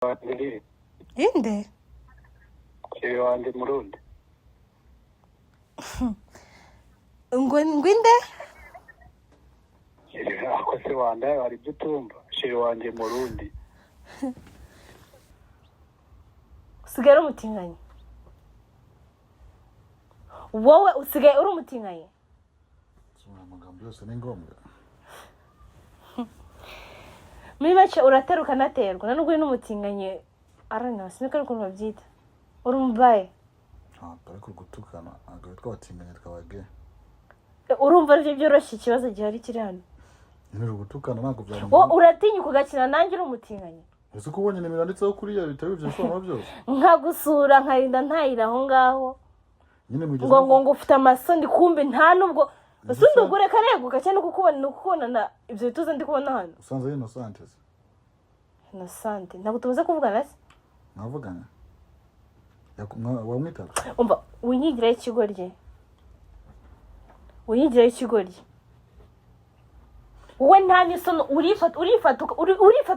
Inde? Wanje Murundi. Ngwinde? Ako se wanda ari dutumba. Shiri wanje Murundi. Usigaye umutinganyi. Wowe usigaye uri umutinganyi. Soma amagambo yose ni ngombwa. Muri make urateruka naterwa na nubwo n'umutinganye arana sineka ariko babyita. Uri umbaye. Ariko gutukana agaye twabatinganye twabage. Urumva ari byoroshye ikibazo gihari kiri hano. Nero gutukana nako bya. Uratinya kugakina nanjye uri umutinganye. Ese ko ubonye nimero nditseho kuri ya bitabo byo shoma byose. Nkagusura nkarinda ntayira aho ngaho. Nyine mugeze. Ngo ufite amasondi kumbe nta nubwo usundugure kareguka cyane kukubona na ibyo bituze ndi kubona hano. Usanze innocent. Innocent. Nagutubuze kuvugana se? Navugana. Wamwitaka. Umva winyigira ikigorye. Winyigira ikigorye. Wowe nta nisono urifata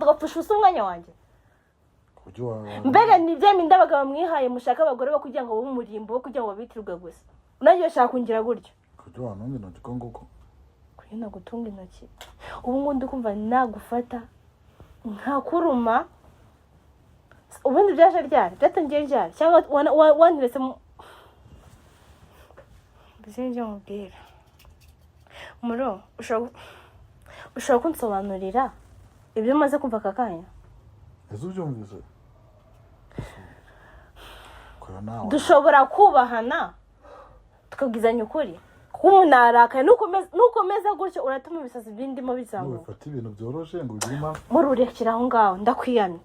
ugapfusha umwanya wanjye. Mbega ni bya mindabaga bamwihaye mushaka abagore bo kugira ngo bumurimbo bo kugira ngo babitirwe gusa. Unajye bashaka kungira gutyo. Kujya wanonge no gikonguko. Kuyina gutunga intoki. Ubu ngundi kumva nagufata nkakuruma. Ubundi byaje ryari? Byatangiye ryari? Cyangwa waniretse bizinje mubwira. Muro ushaka kunsobanurira ibyo maze kumva kakanya. Ese ubyumvise? Dushobora kubahana tukabwizanya ukuri. Kumunaraka nukomeza gutyo uratuma ibisazi bindimo bizamuka. Ufata ibintu byoroshe ngo ugirima. Mururekira aho ngaho ndakwiyamye.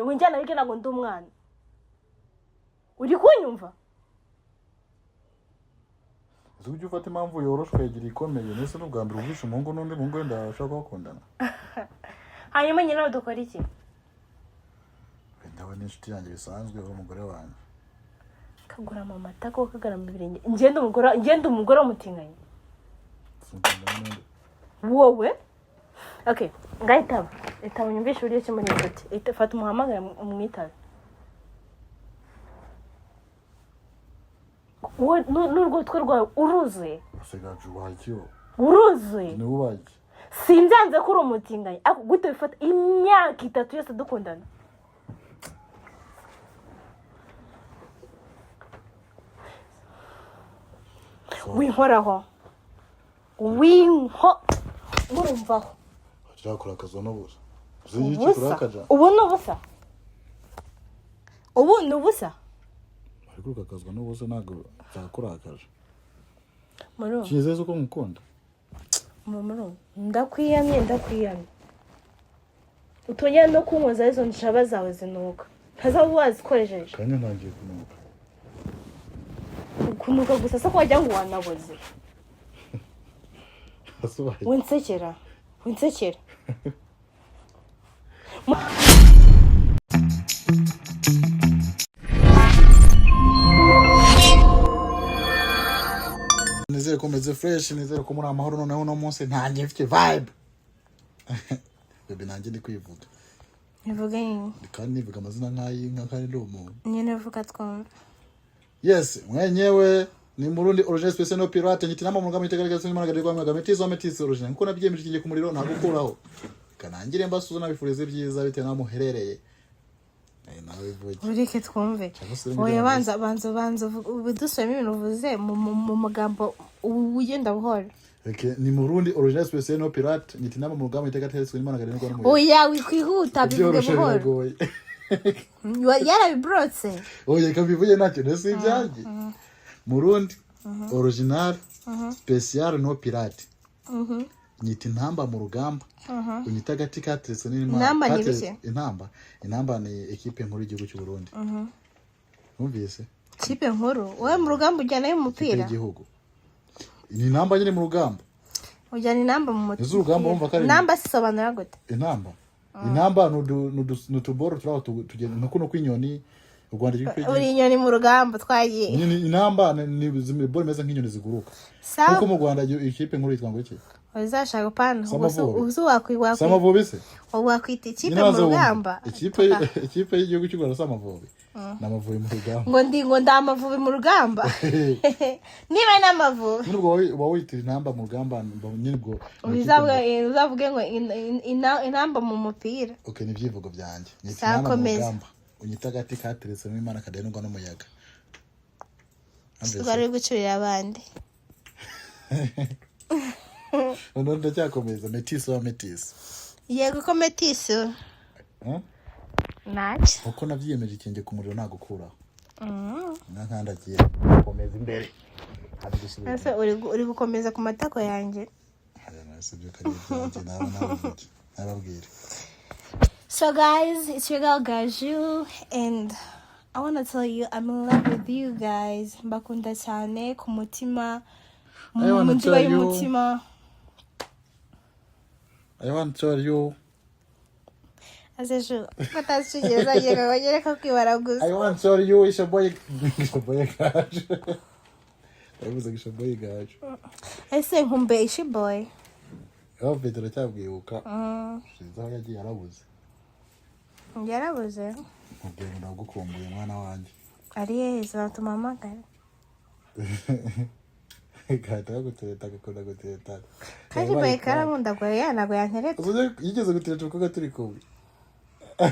Winjyana rike nago ndi umwana. Uri kunyumva? Ujye ufata impamvu yoroshe ukagira ikomeye nese n'ubwa mbere uvisha umuhungu n'undi muhungu wenda ashaka bakundana. Hanyuma nyine dukora iki? Ndawe n'inshuti yanjye bisanzwe uri umugore wanjye. Kagura mama tako kagarama ibirenge. Ngende umugore w'umutinganye. Wowe? Okay, ngahitaba. Itaba nyumvisha uriye cyo muri inshuti. Fata umuhamagara umwitabe. N'urwo twerwa uruzuye. Asigaje wajyo. Uruzuye. Ni ubaje. Sinzanze kuri umutinganye. Ako gute bifata imyaka 3 yose dukundana. Winkoraho. Urumvaho. Cyakora akazo n'ubusa. Uziki kurakaja. Ubu n'ubusa. Ubu n'ubusa. Ariko kakazwa n'ubusa nago cyakurakaje. Muro. Kizeze uko mukunda. Muro. Ndakwiyamye. Utonya no kunkoza izo nshaba zawe zinuka. Ntazabu wazikoresheje. Kanya ntangiye kunuka. Kunuka gusa se kwajya ngo wanaboze. Asubaye. Winsekera. Nizere ko meze fresh, nizere ko muri amahoro noneho no munsi ntangiye mfite vibe. Bebe nanjye ndi kwivuga. Nivuga yini? Kandi nivuga amazina nk'ayinka kandi ndi umuntu. Nyene vuga twumva. Yes, mwenyewe ni Murundi original special no pirate nyitina mu ngamo itegaragaza sinima nagarirwa mwaga metisi original nkuko nabyemeje kigiye ku muriro ntagukuraho. Kanangire mbasuza nabifurize byiza bitewe na muherereye. Nawe vuga. Ureke twumve. Oya banza ubudusome ibintu uvuze mu magambo ugenda buhora. Okay, ni Murundi original special no pirate nyitina mu ngamo itegaragaza sinima nagarirwa mwaga. Oya wikwihuta bivuge buhora. Yarabibrotse. Oya kabivuye nacyo nese ibyanjye. Murundi original special no pirate. Nyita intamba mu rugamba. Unyita gati katrese n'Imana. Intamba ni equipe nkuru y'igihugu cy'u Burundi. Numvise? Equipe nkuru. Wowe mu rugamba ujyana y'umupira. Igihugu. Ni intamba nyine mu rugamba. Ujyana intamba mu mutwe. Izo rugamba umva kare. Intamba sisobanura gute? Intamba. Intamba n'utuboro turaho tugenda nkuko no kwinyoni u Rwanda ikipe uri inyoni mu rugamba twagiye inamba ni ball meze nk'inyoni ziguruka kuko mu Rwanda ikipe nkuru yitwa ngo iki uzashaka pana uzo wakwigwa Samavubi se wakwita ikipe mu rugamba ikipe y'igihugu cy'u Rwanda Samavubi n'amavubi mu rugamba ngo ndamavubi mu rugamba niba n'amavubi nubwo wawitira inamba mu rugamba nyine bwo uzavuge ngo inamba mu mupira okay ni byivugo byanjye inamba mu rugamba unyita gati kateretse mu Imana kadenurwa n'umuyaga Sigari gucurira abandi Ono ndacyakomeza metiso wa metiso yego ko metiso naje uko navyiyemeje ikenge ku muriro nagukuraho nkandagiye komeza imbere ase uri gukomeza ku matako yanjye sibyo kari nababwira. So guys, it's your girl Gaju and I want to tell you I'm in love with you guys. Mbakunda cyane ku mutima mundiba y'umutima. I want to tell you Azejo batashigeza yega bagereka kwibaraguza. I want to tell you is a boy Gaju. Ndavuze gishoboye Gaju. Ese nkumbe ishi boy. Aho Petero cyabwibuka. Sizaho yagiye arabuze. Yarabuze. Ubwo ndagukumbuye mwana wanjye. Ari yeza tumamagara. Gata gutereta gakunda gutereta. Kaji boy karamunda kwa yana kwa yantereta. Yigeze gutereta kuko turi kumwe.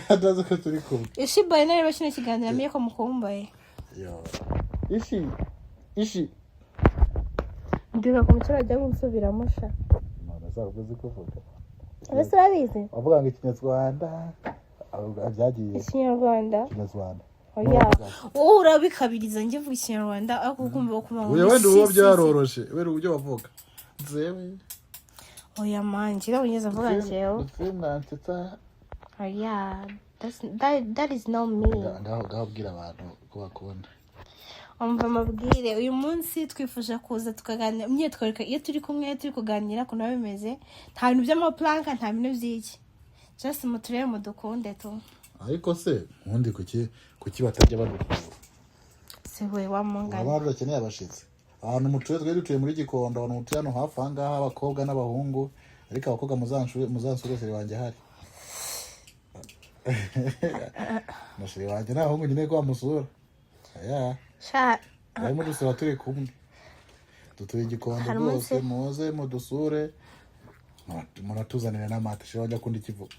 Adaze ko turi kumwe. Ishi boy nawe bashine kiganira miye ko mukumbaye. Yo. Ishi. Ndiga ku mutura ajya gusubiramo sha. Nazavuze kuvuga. Ese urabizi? Avuga ngo ikinyarwanda. Byagiye. Ikinyarwanda. Ikinyarwanda. Oya. Urabikabiriza nje vuga ikinyarwanda ako kumva okuma. Wenda uwo byaroroshe. Wera ubyo bavuga. Zewe. Oya manje urabinyeza vuga njewe. Sinanteta. Oya. That is not me. Ngahubwira abantu ko bakunda. Umva mabwire uyu munsi twifuje kuza tukaganira imyitwarire iyo turi kumwe turi kuganira kuno bimeze nta bintu by'amaplanka nta bintu by'iki just muturere mu dukunde tu ariko se ubundi kuki batajya badukura se we wa mungana abantu bakeneye abashitsi abantu mutuye twe dutuye muri Gikondo abantu mutuye hano hafi ahangaha abakobwa n'abahungu ariko abakobwa muzanshuresere wanjye hari nashire wanjye n'abahungu nyine ko bamusura aya sha arimo dusura turi kumwe dutuye Gikondo rwose muze mudusure muratuzanira n'amata shira wajya kundi kivugo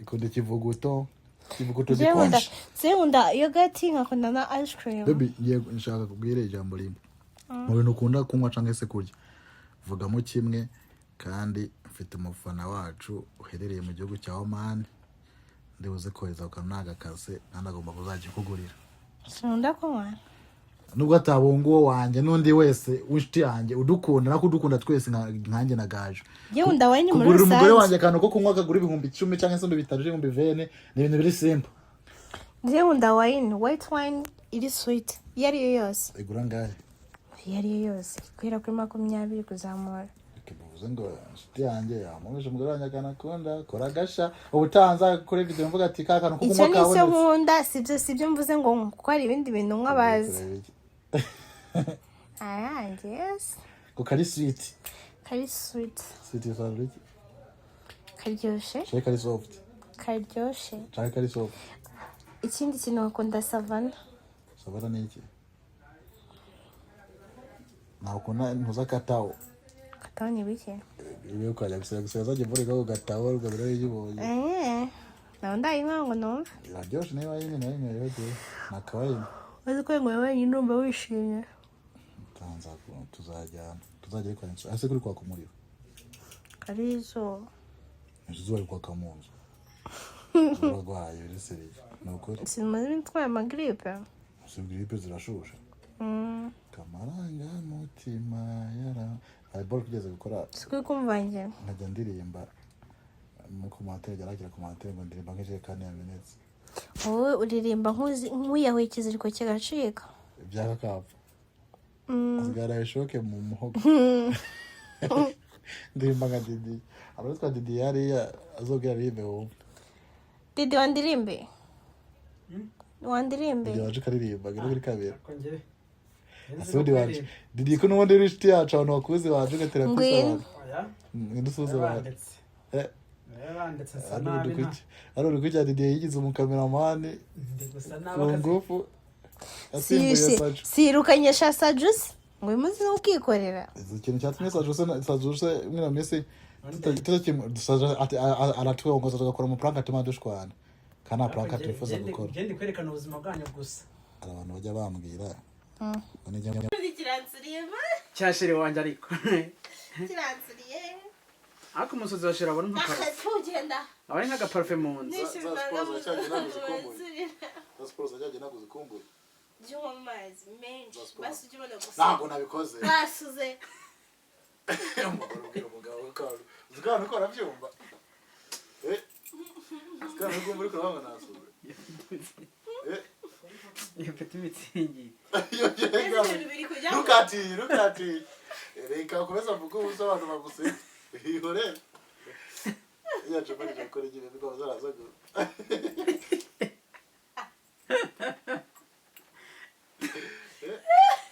ikundi kivuguto gikonje zeunda yogurt nkakunda na ice cream baby nshaka kubwira ijambo rimwe mu bintu ukunda kunywa canke se kurya vugamo kimwe kandi mfite umufana wacu uherereye mu gihugu cya Oman ndibuze kohereza ukanaga kase nandagomba kuzagikugurira Sunda kwa nubwo atabongo wanje nundi wese wishiti yanjye udukunda nakudukunda twese nkanjye na Gaju Yeunda wine muri Kugura umugore wanjye kantu ko kunywa kagura 10,000 cyangwa se 3,000 ni ibintu biri simple. Yeunda wine white wine iri sweet yari yose igura ngahe yari yose kwira kuri 20 kuzamura kibuze ngo shiti yanjye yamuje umugore wanjye kanakunda koragasha ubutanza kuri video mvuga ati kakano ko kunywa kabone icyo nkunda sibyo mvuze ngo kuko ari ibindi bintu nk'abazi yes ko kari sweet sweet favorite karyoshe cyo kari soft cyo kari soft ikindi kintu akunda savana ni iki na ukuna ntuza katao ni bike iyo ukajya gusaza givure go gatao rugabiro y'ibonye naunda ingo no Josh nayo yine yote nakawaye wazi ko ngo wewe ndumva wishimye tanza tuzajya kwa nso ase kuri kwa kumuriro karizo nzuwa kwa kamunzo uragwaye biriseri nuko simaze twa magripe gripe zirashusha kamaranga mutima yara ayibol kugeza gukora sikwe kumvanje nkajya ndirimba muko matege aragira ku matege ngo ndirimba ngeje kane ya minutes wowe uririmba nk'uyahuye ikiziriko cyagacika byaka kapfa zigara ishoke mu muhogo ndirimba nka Didi abatwa Didi yari azogera ribe wo Didi wandirimbe wandirimbe igihe waje ukaririmba ngero kuri kabera kongere asudi waje didi ko n'ubundi uri inshuti yacu abantu bakuzi waje ugatera pisi abantu ndusuze abantu ari uri kujya didi yigize umukameramani ku ngufu asimbuye Saju sirukanye Sajus ngo imuzi ukikorera ikintu cyatumye Sajus mwina mese aratwongoza tugakora mu prank atuma dushwana kana prank atifuza gukora gende kwerekana ubuzima bwanyu gusa abantu bajya bambwira kiransiriye cyashire wanje ariko kiransiriye ako umusozi washira abona nk'akara tugenda abari nk'aga parfum mu nzu Spose ajyaje naguze kumbuye Juma mazi menshi basi ujibona gusa ntabwo nabikoze basuze umugabo w'akaru zikana ko arabyumva zikana ko muri kuranga nasuze iyo peti mitsingi rukati reka komeza vuga ubuso abantu baguse ihore yaje muri gukora igihe biko zarazaga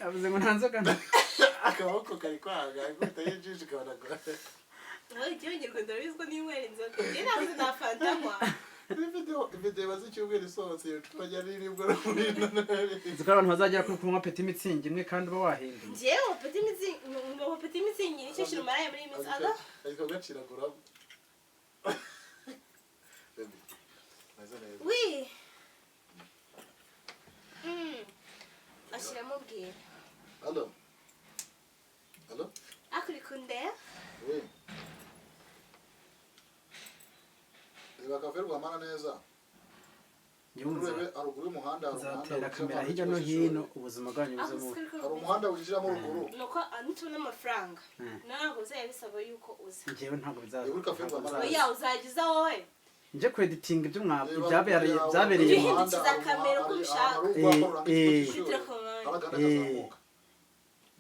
avuze ngo ntanzoga akaboko kari kwaga gute yijije kabanaga icyongerwa ndabizwa n'inywera inzoga njye nabuze nafantanywa video bazicyubwira isohotse twajya riribwa no muri zikora abantu bazajya kunywa peti mitsingi imwe kandi uba wahinduye njyewe peti mitsingi nicyo kintu maraye muri iyi minsi ariko gaciragura wi ashyiramo bwira Allo akuri kunde oui Iba kafe rwamana neza urebe aruguru y'umuhanda zatera kamera hirya no hino ubuzima bwanyu buzamo hari umuhanda winjira mu ruguru nuko anituna amafaranga ntabwo uzayabisaba yuko uza njyewe ntabwo bizaza uri kafe rwamana oya uzagiza wowe nje kwediting ibyo byabereye uhindukiza kamera uko ubishaka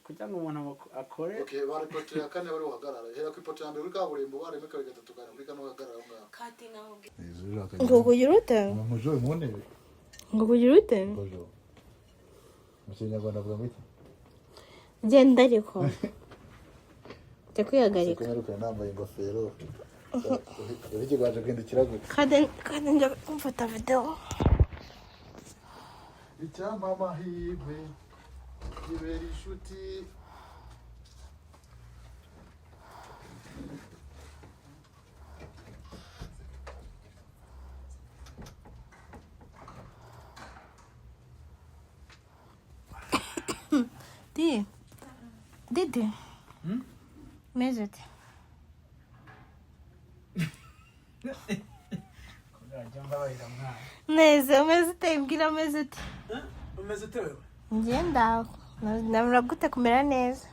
kugira ngo umuntu akore okay bari poto ya kane bari uhagarara hera ku poto ya mbere uri kaburimbo bareme kabiri gatatu kana kuri kano uhagarara ngaho katinga ngo kugira ute mujo mu ntebe ngo kugira ute mujo mu Kinyarwanda avuga iki genda ariko tekwihagarika kuko nambaye ingofero uri gwaje kwindukira gute kandi njya kumfata video icyama mahirwe ibera inshuti Didi meze ute neza umeze ute mbwira umeze ute umeze ute wewe ngenda nabura gute kumera neza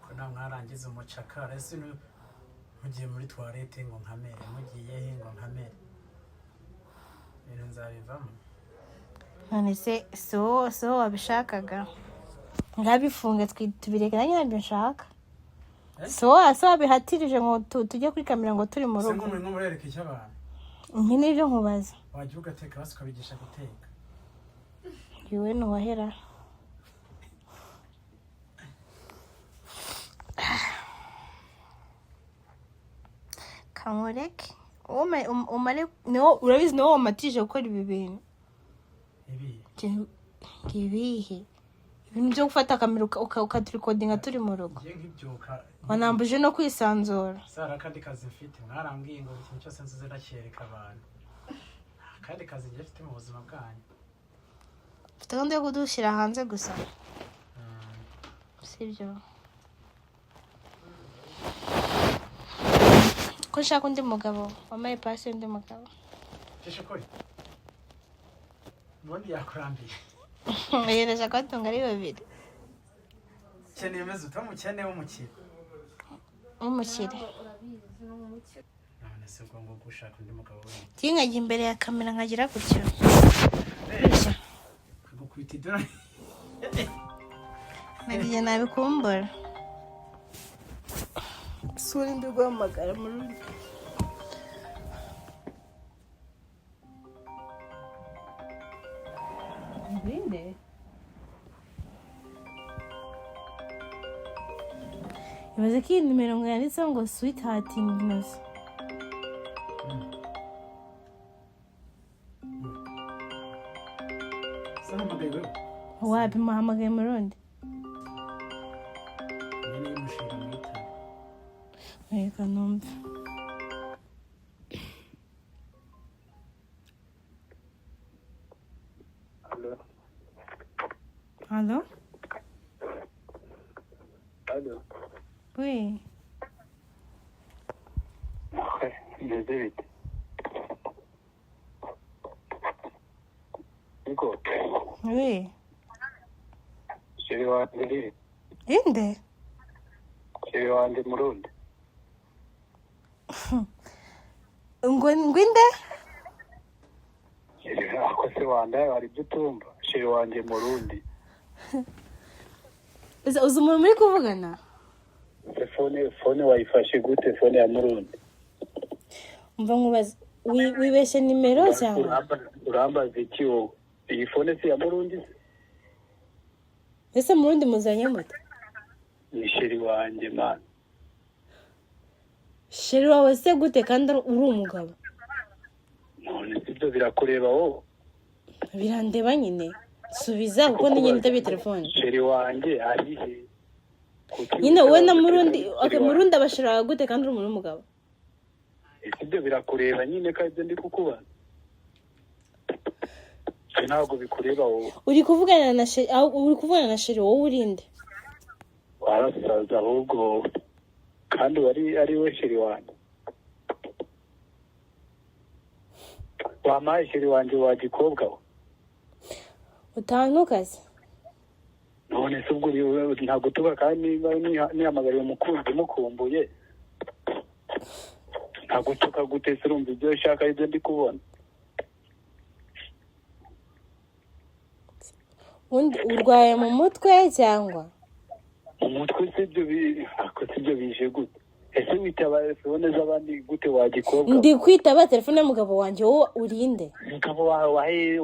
ko nta mwarangiza umucakara ese mugiye muri toilette ngo nkamere mugiye he ngo nkamere ibintu nzabivamo none se so wabishakaga ngabifunge tubireke nanjye nabyo nshaka so wabihatirije ngo tujye kuri kamera ngo turi mu rugo ngo murereke icyo abantu nki nibyo nkubaza wajya ugateka hasi ukabigisha guteka yewe nuwahera kankureke umare urabizi niwo wamatije gukora ibi bintu ibihe ibintu byo gufata kamera ukaturikodinga turi mu rugo wanambuje no kwisanzura sara kandi kazi mfite mwarambwiye ngo ikintu cyose nzize ndacyereka abantu kandi kazi ngiye mfite mu buzima bwanyu mfite gahunda yo kudushyira hanze gusa sibyo ko nshaka undi mugabo wambaye pasi undi mugabo kishokori ubundi yakurambiye yereje akatunga ari babiri ukeneye umeze utamukene w'umukire none se ubwo ngo gushaka undi mugabo we nkajya imbere ya kamera nkagira gutyo kugukubita idora nagiye nabikumbura suri ndi guhamagara mu rugo ibaze ko iyi nimero ngo yanditseho ngo sweetheart Innocent. Wapi muhamagaye Murundi? Reka numve. Allô? Allô? Oui. Ouais, désolé. Urugo. Oui. Sheri wanjye. Inde? Sheri wanjye Murundi. Ngwinde? Sheri akose wandaye hari ibyo utumva. Sheri wanjye Murundi. Uzi umuntu muri kuvugana? Fone wayifashe gute fone ya Murundi? Umva nkubaza wibeshe nimero cyangwa? Urambaza iki wowe? Iyi fone si ya Murundi? Ese Murundi muzanye mute? Ni sheri wanjye man. Sheri wawe se gute kandi uri umugabo? None sibyo birakureba wowe. Birandeba nyine. Subiza kuko ninye nitabe telefone. Sheri wanjye ari he? Nyine wowe na Murundi, Murundi abashira gute kandi uri umuntu w'umugabo? Sibyo birakureba nyine kandi ndi kukubaza. Ntabwo bikureba wowe. Uri kuvugana na Sheri wowe urinde? Warasaza ahubwo kandi ari we Sheri wanjye. Wamaye Sheri wanjye wa gikobwa we. Utantukaze. None se ubwo ntabwo tuba kandi nihamagariye umukunzi mukumbuye. Ntabwo tukagutese urumva ibyo ushaka ibyo ndi kubona. Urwaye mu mutwe cyangwa? Mu mutwe sibyo bije gute? Ese witaba telefone z'abandi gute wa gikobwa? Ndi kwitaba telefone y'umugabo wanjye wowe urinde? Umugabo wawe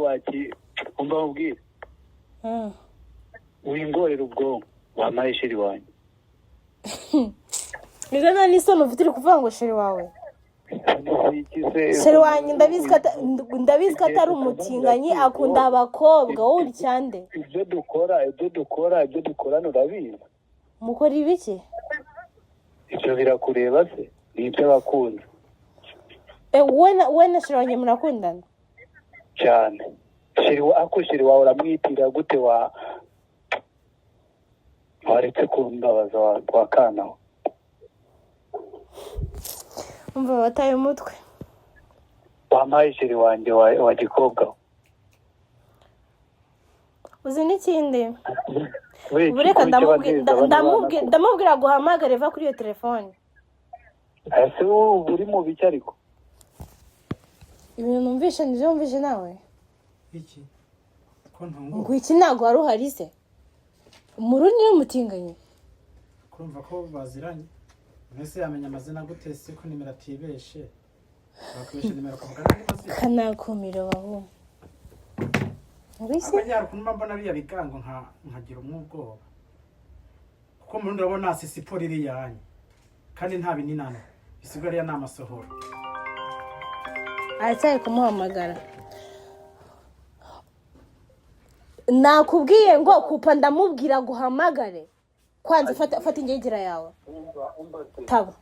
umva ubwire. Wingorera ubwonko wamaye Sheri wanjye. Niga nani sono ufite uri kuvuga ngo Sheri wawe? Sheri wanjye ndabizi ko atari umutinganyi akunda abakobwa wowe uri cyande? Ibyo dukora nurabizi. Mukora ibiki? Ibyo birakureba se? Ni ibyo bakunze. Wowe na Sheri wanjye murakundana? Cyane. Sheri wawe uramwitira gute waretse kumbabaza wa kana? Umva wataye umutwe. Wamaye Sheri wanjye wa gikobwa. Uzi n'ikindi? Bureka ndamubwira guhamagara va kuri iyo telefone. Ese uri mu biki ariko? Ibintu numvishe nawe. Iki? Ko ntungu. Ngo iki ntago wari uhari se? Murundi n'umutinganyi. Kurumva ko baziranye. Mwese yamenya amazina gute se ko nimero atibeshe. Bakoresha nimero kavugana n'amazina. Kanakumiro baho. Ngwise? Abanyara kunuma mbona biya bigango nkagira umwubwoba. Kuko Murundi urabona sisiporo iri yanye. Kandi nta bininana. Bisigariya n'amasohoro. Aracyari kumuhamagara. Nakubwiye ngo kupa ndamubwira guhamagare. Kwanza fata ingegera yawe. Taba.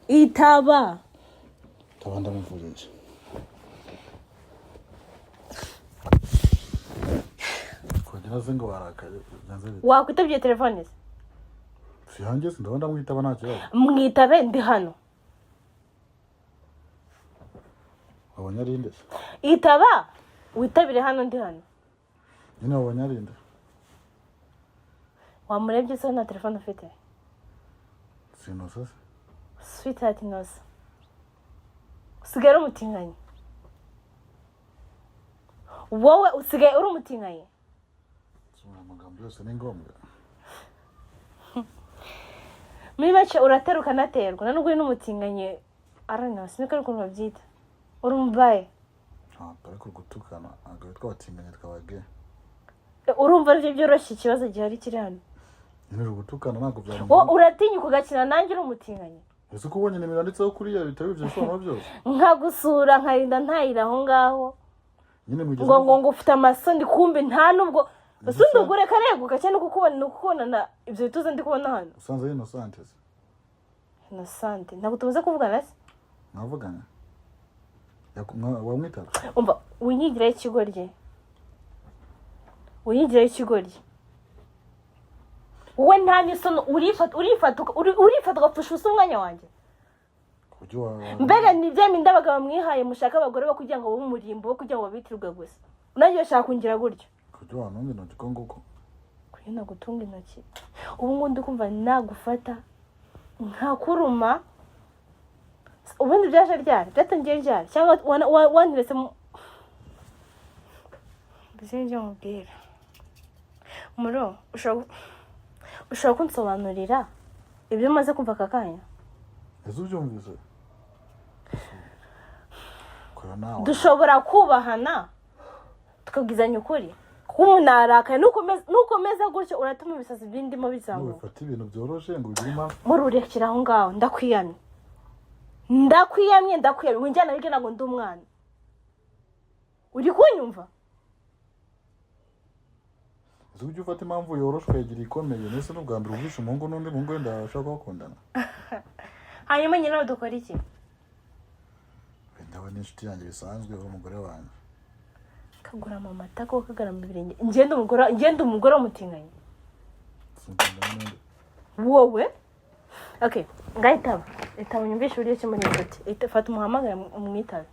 Itaba. Taba ndamuvurije. Kugira ngo warakaye. Wakwitabye telefone se? Sihange ndabona mwitaba ntacyo. Mwitabe ndi hano. Abanyarinde. Itaba witabire hano ndi hano. Nyine abanyarinde. Wamurebye se na telefone ufite? Sinosa. Sweetheart Innocent. Usigaye umutinganyi. Wowe usigaye uri umutinganyi. Amagambo yose ni ngombwa. Muri make urateruka naterwa nubwo uri n'umutinganyi arana siniko ukuntu babyita. Urumvaye? Dore ko gutukana agaye twabatinganye twabage. Urumva arivyo byoroshye ikibazo gihari kiri hano. nyine gutukana nako byara uratinya kugakina nanjye uri umutinganyi ese ko ubonye nimero yanditseho kuri ya bitari byo bisobanuro byose nkagusura nkarinda ntayira aho ngaho nyine mugeze ngo ufite amasoni kumbe nta nubwo usundi ugure kareguka cyane kukubona ibyo bituze ndi kubona hano usanze Innocent ntabwo tubuze kuvugana se navugana wamwitaba umva winyigiraho ikigoryi wowe nta n'isono urifata ugapfusha ubusa umwanya wanjye mbega ni bya bindi abagabo mwihaye mushaka abagore bo kugira ngo babe umurimbo wo kugira ngo babitirwe gusa unajye bashaka kungira gutyo kujya wantunga intoki ko nguko kujya nagutunga intoki ubu ngubu kumva nagufata nkakuruma ubundi byaje ryari byatangiye ryari cyangwa wantiretse mbese njye mubwira muro ushobora kunsobanurira ibyo umaze kumva aka kanya ese ubyumvise dushobora kubahana tukabwizanya ukuri kuko umuntu arakaye nukomeza gutyo uratuma ibisazi bindimo bizamuka ufata ibintu byoroshye ngo bigire impamvu mururekera aho ngaho ndakwiyamye winjyana hirya ntabwo ndi umwana uri kunyumva ese ujya ufata impamvu yoroshe ukayigira ikomeye ndetse n'ubwa mbere uvugisha umuhungu n'undi muhungu wenda bashaka bakundana hanyuma nyine dukora iki wenda we n'inshuti yanjye bisanzwe uri umugore wanjye kagura mu mata ko kagarama ibirenge ngenda umugore w'umutinganyi wowe okay ngahitaba itaba nyumvisha uburyo kimwe n'inshuti fata umuhamagara umwitabe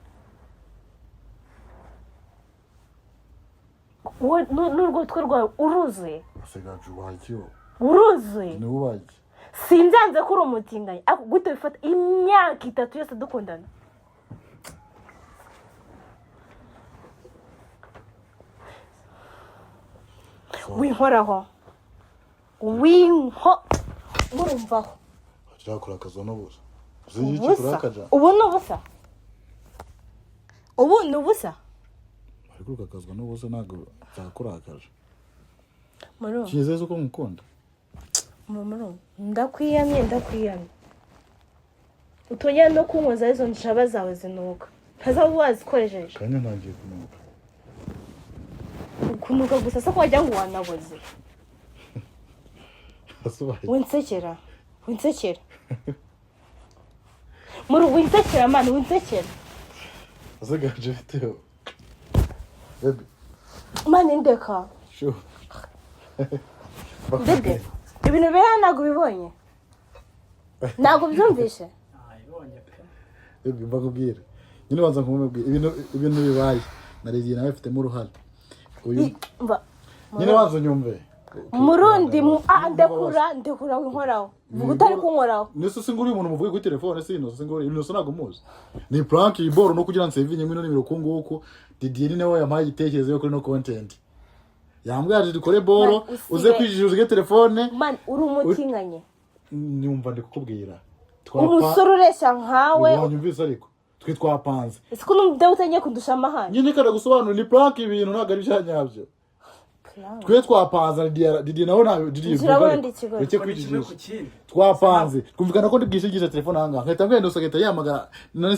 n'urwo twe rwawe uruzuye usigaje ubakiyo uruzuye ni ubaki sinzanze ko uri umutinganyi ariko gute bifata imyaka 3 yose dukundana winkoraho murumvaho urakora akazo n'ubusa ubu ni ubusa ariko ukakazwa n'ubusa ntabwo byakurakaje muro kizeze uko mukunda muro ndakwiyamye utongera no kunkoza izo nshaba zawe zinuka ntazaba wazikoresheje kanya ntangiye kunuka gusa se ko wajya ngo wanaboze winsekera muro winsekera mani winsekera asigaje biteho baby mani ndeka sure bebe ibintu bera ntabwo bibonye ntabwo byumvishe baby mbakubwira nyine banza nkumubwira ibintu bibaye narigiye nawe mfitemo uruhare uyu nyine banza unyumve Murundi ndekura winkoraho vuga utari kunkoraho nese singuri umuntu muvuge kuri telefone sino singuri ibintu ntabwo muzi ni prank iboro no kugira nsave nyine nimero kunguko Didier nawe yamaye igitekerezo yo kuri no content yambwiye ati dukore boro uze kwijije uze telefone man uri umutinganye nyumva ndikukubwira umusore uresha nkawe wanyumvise ariko twe twapanze ese ko numva utangiye kudusha amahane nyine kada gusobanura ni prank ibintu ntabwo ari byanyabyo twe twapanze Didier nawe nta Didier reke kwijijisha twapanze kumvikana ko ndibwishigije telefone hanga nkahita ngenda usageta yamagara none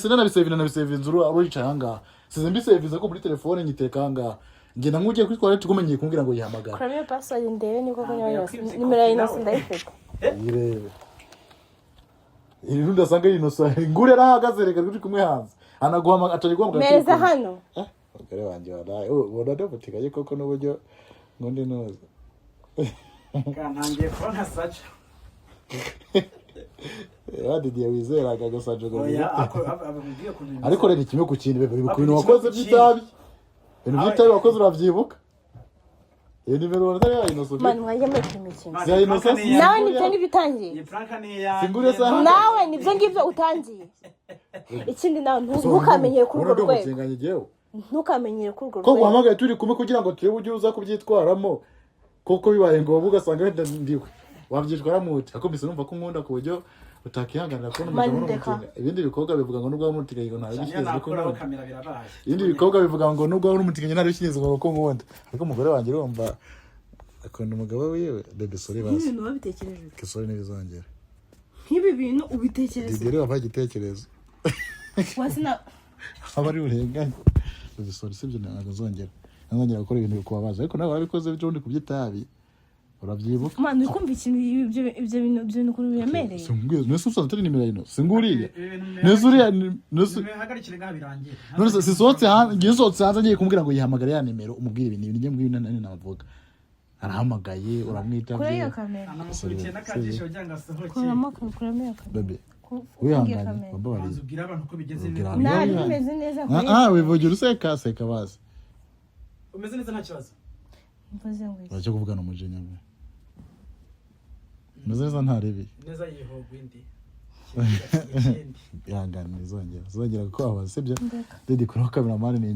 nabisave inzuru abo yicaye hanga size mbisave ko muri telefone nyiteka hanga ngenda ngugiye kwitwara tukumenyeye kumbwira ngo yihamagara kora niyo password ndebe niko konywa nimero ya Innocent ndayifite irebe irunda sanga Innocent ngure rahagaze reka turi kumwe hanze anaguhama atari guhamagara meza hano bakare wanje wadaye ubona ndabutigaye koko n'uburyo ngondi noza kantangiye kubona saca Didier wizeraga gasaje ngo ababwiye ariko rero kimwe ku kindi bebe ibintu wakoze byitabi ibintu byitabi wakoze uravyibuka iyo nimero wari ya Innocent man mwaje muri kimikino ya Innocent nawe nibyo nibitangiye iyi prank ni ya singure sa nawe nibyo ngibyo utangiye ikindi nawe ntukamenyere kuri urwo rwego ntukamenyere kuri urwo rwego ko rwego guhamagaye turi kumwe kugira ngo turebe ujye uza kubyitwaramo koko bibaye ngo ugasanga wenda ndiwe wabyitwara muti akombise numva ko nkunda ku buryo utakihanganira ko n'umutima ibindi bikobwa bivuga ngo nubwo umutiganye ngo ntawe bishyize ko nakora kamera birabaye ibindi bikobwa bivuga ngo nubwo umutiganye ntawe bishyize ngo ko nkunda ariko umugore wanjye urumva akunda umugabo wiwe bebe sori basi ibintu wabitekereje kesori n'ibizongera nk'ibi bintu ubitekereza Didere wava igitekerezo wasina abari urenganya bebe sori sibyo ntabwo zongera gukora ibintu bikubabaza ariko nawe wabikoze byo undi kubyitabi urabyibuka man ukumva ikintu ibyo bintu kuri biremereye nese usanga turi nimero ino singuriye nesuriya hagarikire gabirangira nose sisotse hanze ngiye kumbwira ngo yihamagare ya nimero umubwire ibintu ngiye mbwira nani navuga arahamagaye uramwita kuri iyo kamera anamukurikiye n'akajisho cyangwa sohoke kuramo kamera bebe wihanganye bambabariye uzubwira abantu ko bigeze nari bimeze neza wivugira useka bazi umeze neza nta kibazo mvuze ngo icyo kuvugana umujinya we umeze neza ntarebi neza yihogwa indi ihangane zongera ko abasebye Didi kuri kamera mani ni